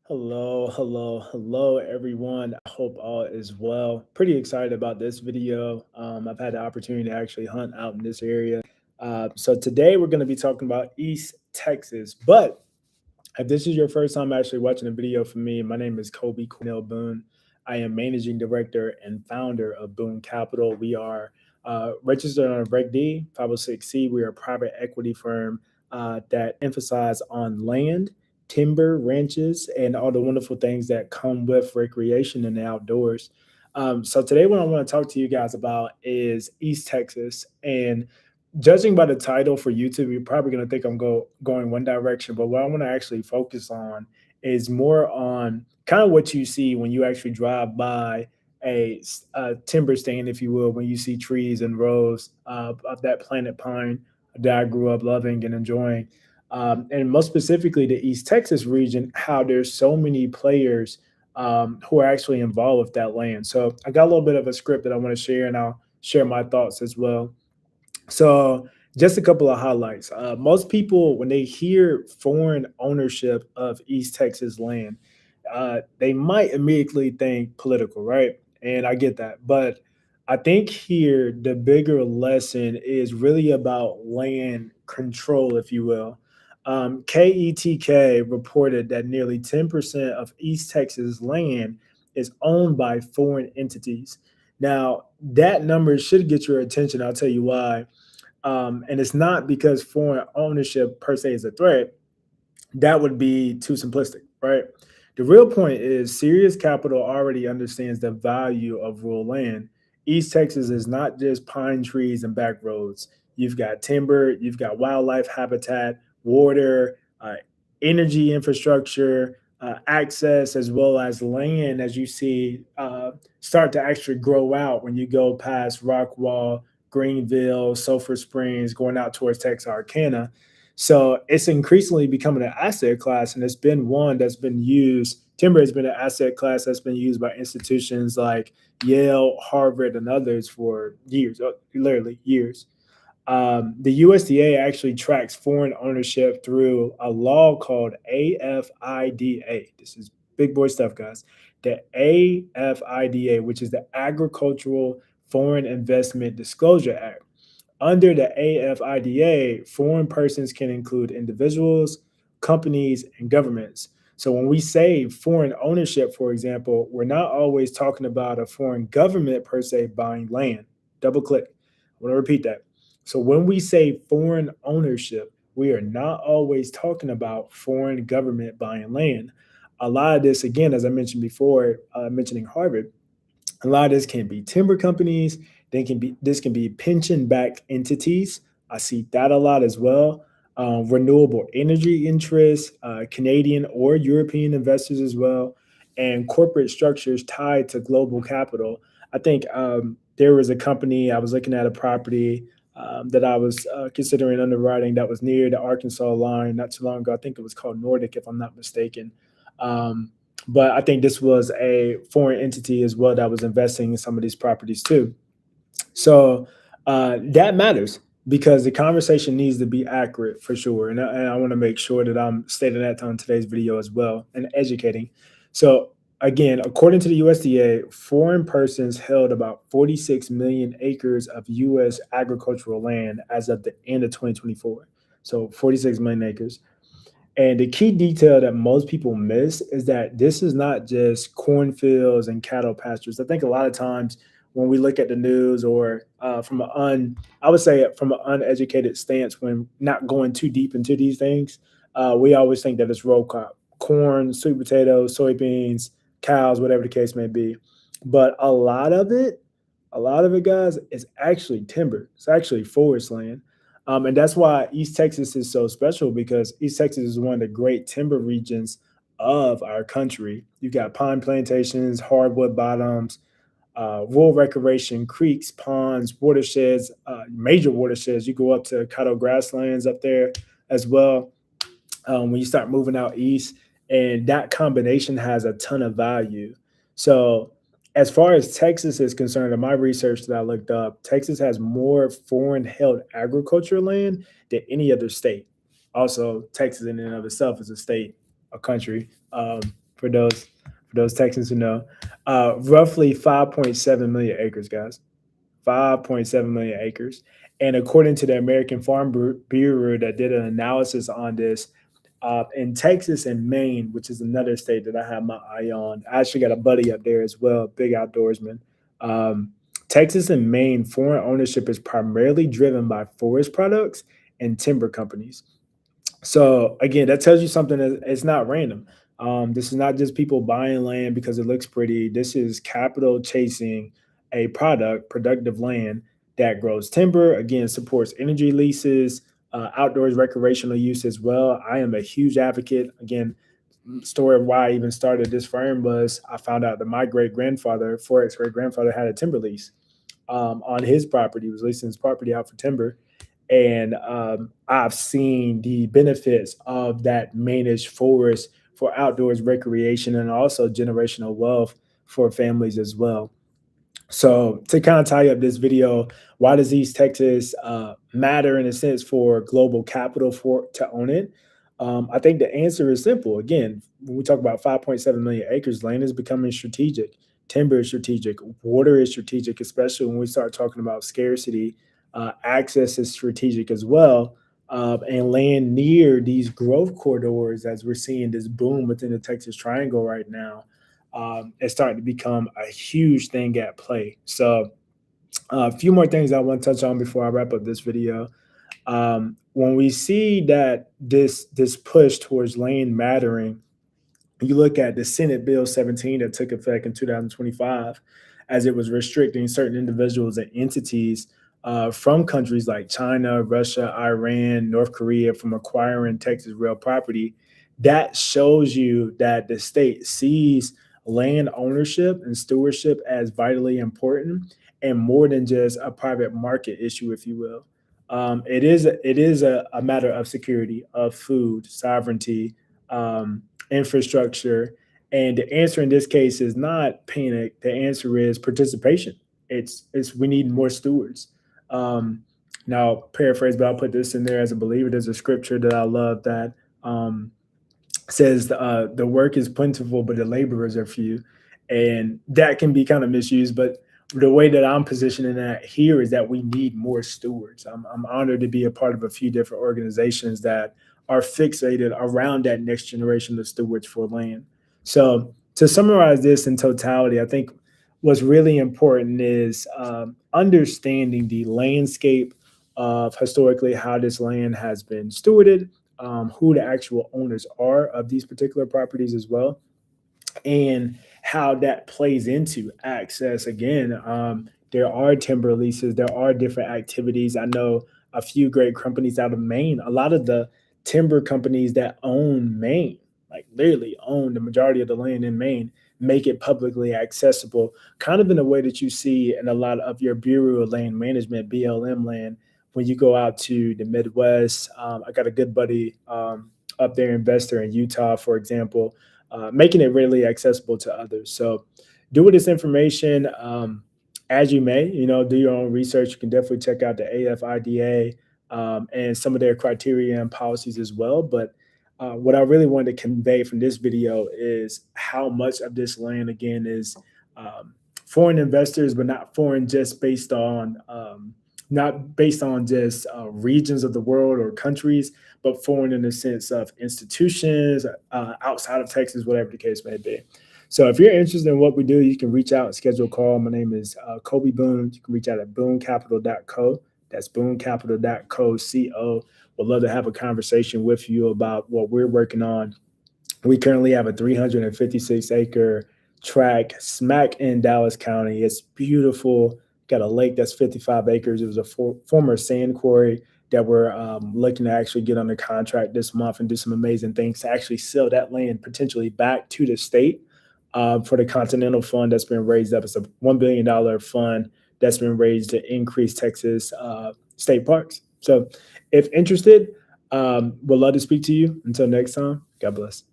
Hello, everyone. I hope all is well. Pretty excited about this video. I've had the opportunity to actually hunt out in this area. So today we're going to be talking about East Texas. But if this is your first time actually watching a video from me, my name is Kobe Cornell Boone. I am managing director and founder of Boone Capital. We are registered on a Reg D 506C. We are a private equity firm that emphasize on land, timber, ranches, and all the wonderful things that come with recreation and the outdoors. So today, what I want to talk to you guys about is East Texas. And judging by the title for YouTube, you're probably going to think I'm going one direction, but what I want to actually focus on is more on kind of what you see when you actually drive by a timber stand, if you will, when you see trees and rows of that planet pine that I grew up loving and enjoying. And most specifically, the East Texas region, how there's so many players who are actually involved with that land. So I got a little bit of a script that I want to share, and I'll share my thoughts as well. So, just a couple of highlights. Most people, when they hear foreign ownership of East Texas land, they might immediately think political, right? And I get that. But I think here the bigger lesson is really about land control, if you will. KETK reported that nearly 10% of East Texas land is owned by foreign entities. Now, that number should get your attention. I'll tell you why. And it's not because foreign ownership per se is a threat. That would be too simplistic, right? The real point is serious capital already understands the value of rural land. East Texas is not just pine trees and back roads. You've got timber, you've got wildlife habitat, water, energy infrastructure, access, as well as land, as you see start to actually grow out when you go past Rockwall, Greenville, Sulphur Springs, going out towards Texarkana. So it's increasingly becoming an asset class, and it's been one that's been used. Timber has been an asset class that's been used by institutions like Yale, Harvard, and others for years, literally years. The USDA actually tracks foreign ownership through a law called AFIDA. This is big boy stuff, guys. The AFIDA, which is the Agricultural Foreign Investment Disclosure Act. Under the AFIDA, foreign persons can include individuals, companies, and governments. So when we say foreign ownership, for example, we're not always talking about a foreign government per se buying land. Double click. I want to repeat that. So when we say foreign ownership, we are not always talking about foreign government buying land. A lot of this, again, as I mentioned before, mentioning Harvard, a lot of this can be timber companies. This can be pension-backed entities. I see that a lot as well. Renewable energy interests, Canadian or European investors as well, and corporate structures tied to global capital. I think there was a company, I was looking at a property that I was considering underwriting that was near the Arkansas line not too long ago. I think it was called Nordic, if I'm not mistaken. Um, but I think this was a foreign entity as well that was investing in some of these properties too. So that matters because the conversation needs to be accurate for sure. And I want to make sure that I'm stating that on today's video as well and educating. So again, according to the USDA, foreign persons held about 46 million acres of U.S. agricultural land as of the end of 2024. So 46 million acres. And the key detail that most people miss is that this is not just cornfields and cattle pastures. I think a lot of times when we look at the news or I would say from an uneducated stance, when not going too deep into these things, we always think that it's row crop, corn, sweet potatoes, soybeans, cows, whatever the case may be. But a lot of it, guys, is actually timber. It's actually forest land. And that's why East Texas is so special because East Texas is one of the great timber regions of our country. You've got pine plantations, hardwood bottoms, rural recreation, creeks, ponds, watersheds, major watersheds. You go up to Caddo grasslands up there as well when you start moving out east. And that combination has a ton of value. So as far as Texas is concerned, in my research that I looked up, Texas has more foreign held agriculture land than any other state. Also, Texas in and of itself is a state, a country. for those Texans who know. Roughly 5.7 million acres, guys. 5.7 million acres. And according to the American Farm Bureau that did an analysis on this, in Texas and Maine, which is another state that I have my eye on, I actually got a buddy up there as well, big outdoorsman. Um, Texas and Maine, foreign ownership is primarily driven by forest products and timber companies. So again, that tells you something that it's not random. This is not just people buying land because it looks pretty. This is capital chasing a productive land that grows timber, again, supports energy leases, outdoors recreational use as well. I am a huge advocate. Again, story of why I even started this firm was I found out that my great grandfather, Forex great grandfather, had a timber lease on his property. He was leasing his property out for timber, and I've seen the benefits of that managed forest for outdoors recreation and also generational wealth for families as well. So to kind of tie up this video, why does East Texas matter in a sense for global capital for to own it? I think the answer is simple. Again, when we talk about 5.7 million acres, land is becoming strategic. Timber is strategic. Water is strategic, especially when we start talking about scarcity. Access is strategic as well. And land near these growth corridors, as we're seeing this boom within the Texas Triangle right now, it's starting to become a huge thing at play. So a few more things I want to touch on before I wrap up this video. When we see that this push towards land mattering, you look at the Senate Bill 17 that took effect in 2025, as it was restricting certain individuals and entities from countries like China, Russia, Iran, North Korea from acquiring Texas real property. That shows you that the state sees land ownership and stewardship as vitally important and more than just a private market issue, if you will. It is a matter of security, of food, sovereignty, infrastructure. And the answer in this case is not panic. The answer is participation. It's we need more stewards. Um, Now, paraphrase, but I'll put this in there as a believer. There's a scripture that I love that says the work is plentiful, but the laborers are few, and that can be kind of misused. But the way that I'm positioning that here is that we need more stewards. I'm honored to be a part of a few different organizations that are fixated around that next generation of stewards for land. So to summarize this in totality, I think what's really important is understanding the landscape of historically how this land has been stewarded, who the actual owners are of these particular properties as well, and how that plays into access. Again, there are timber leases, there are different activities. I know a few great companies out of Maine. A lot of the timber companies that own Maine, like literally own the majority of the land in Maine, make it publicly accessible, kind of in a way that you see in a lot of your Bureau of Land Management, BLM land, when you go out to the Midwest. I got a good buddy up there, investor in Utah, for example, making it readily accessible to others. So do with this information as you may, do your own research. You can definitely check out the AFIDA and some of their criteria and policies as well. But what I really wanted to convey from this video is how much of this land, again, is foreign investors, but not foreign just based on not based on just regions of the world or countries, but foreign in the sense of institutions outside of Texas, whatever the case may be. So if you're interested in what we do, you can reach out and schedule a call. My name is Kobe Boone. You can reach out at boonecapital.co. That's boonecapital.co. Would love to have a conversation with you about what we're working on. We currently have a 356-acre tract smack in Dallas County. It's beautiful. Got a lake that's 55 acres. It was a former sand quarry that we're looking to actually get under contract this month and do some amazing things to actually sell that land potentially back to the state for the Continental Fund that's been raised up. It's a $1 billion fund that's been raised to increase Texas state parks. So if interested, would love to speak to you. Until next time, God bless.